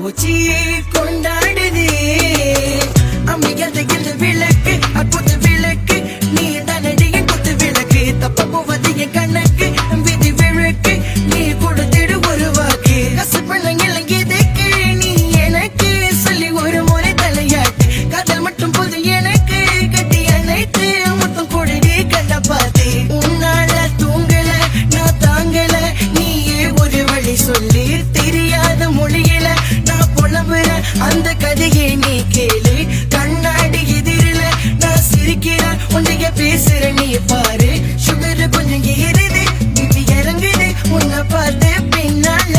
வச்சி கொண்டாடுதே அமையாத இந்த விளக்கு அற்புத விளக்கு நீ தானடி என் குத்து விளக்கு தப்ப போவது என் கண்ணுக்கு விதி விளக்கு நீ கொடுத்திடு ஒரு வாக்கு கசப்பண்ணங்களை எதுக்கு நீ எனக்கு சொல்லி ஒரு முறை தலையாட்டு காதல் மட்டும் போது எனக்கு கட்டி அணைத்து மொத்தம் கொடுடி கண்ட பார்த்து உன்னால தூங்கல நான் தாங்கல நீயே ஒரு வழி சொல்லி தெரியாத மொழியில நான் புலம்புற அந்த கதையை நீ கேளு கண்ணாடி எதிரில நான் சிரிக்கிறேன் உன்னைய பேசுற நீ பாரு சுகர் கொஞ்சம் ஏறுது பிபி இறங்குது உன்னை பார்த்து பின்னால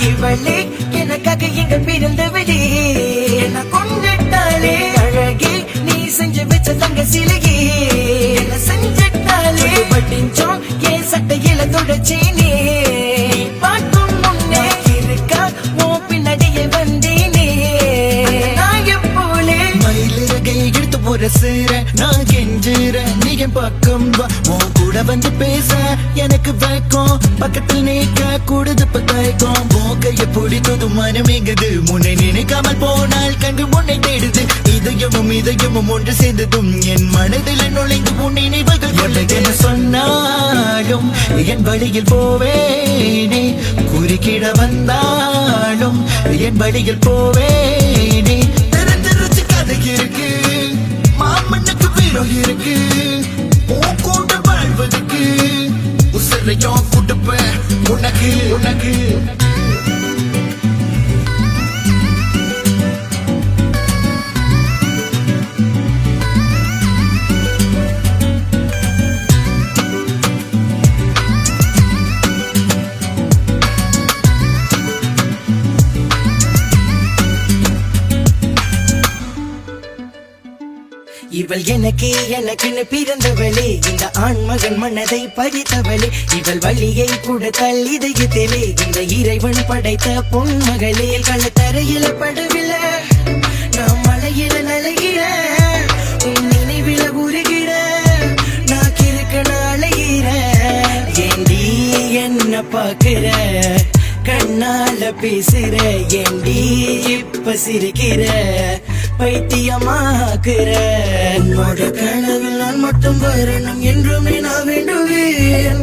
இவளே எனக்காக எங்க பிறந்தவளே என்ன கொண்டுட்டாளே அழகே நீ செஞ்சு வச்ச தங்க சிலையே என்ன செஞ்சிட்டாளே பட்டிஞ்சோம் என் சட்டையில தொடச்சேனே பார்க்கும் முன்னே இருக்கா உன் பின்னாடியே வந்தேனே நான் எப்போலே மயிலிறகை எடுத்து புரசுற நான் கெஞ்சுற நீ என் பக்கம் வா உன் கூட வந்து பேச எனக்கு வைக்கும் பக்கத்தில் நீக்க கூடுது பத்தாய்க்கும் போக்கைய பிடித்தது மனமேங்குது முன்னை நினைக்காமல் போனால் கண்டு முன்னை தேடுது இதயமும் ஒன்று சேர்ந்ததும் என் மனதில் நுழைந்து உன் நினைவுகள் என்ன சொன்னாலும் என் வழியில் போவேனே குறுக்கிட வந்தாலும் என் வழியில் போவேனே தெரிஞ்சு கதை இருக்கு மாமனுக்கு வீரம் இருக்கு உன் கூட வாழ்வதற்கு உசரையும் கொடுப்பேன் உனக்கு உனக்கு இவள் எனக்குன்னு பிறந்தவளே இந்த ஆண்மகன் மனதை பறித்தவளே இவள் வழியை கூட தள்ளிதையத்திலே இந்த இறைவன் படைத்த பொன்மகளே கள்ளத்தரையில படவில நான் மலையில நலைகிற உன் நினைவில உருகிற நான் கிறுக்கன அலைகிற ஏண்டி என்ன பாக்குற கண்ணால பேசுற ஏண்டி இப்ப சிரிக்கிற பைத்தியமாக்குற உன்னோட கனவில் நான் மட்டும் வரணும் என்றுமே நான் வேண்டுவேன்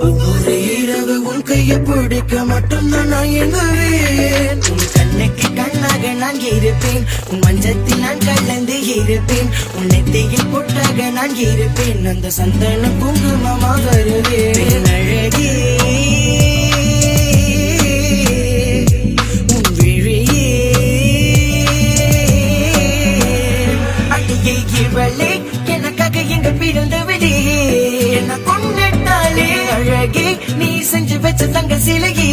ஒவ்வொரு இரவு உன் கையை பிடிக்க மட்டும்தான் நான் எங்குவேன் உன் கண்ணுக்கு கண்ணாக நான் இருப்பேன் உன் மஞ்சத்தில் நான் கலந்து இருப்பேன் உன் நெத்தியில் பொட்டாக நான் இருப்பேன் அந்த சந்தன குங்குமமா வருவேன் அழகே இவளே எனக்காக எங்க பிறந்தவளே என்ன கொண்டுட்டாளே அழகே நீ செஞ்சு வச்ச தங்க சிலையே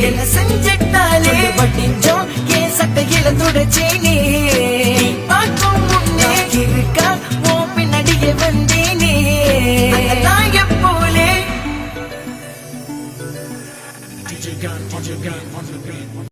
என்ன செஞ்சிட்டாளே பட்டிஞ்சோம் என் சட்டையில தொடச்சேனே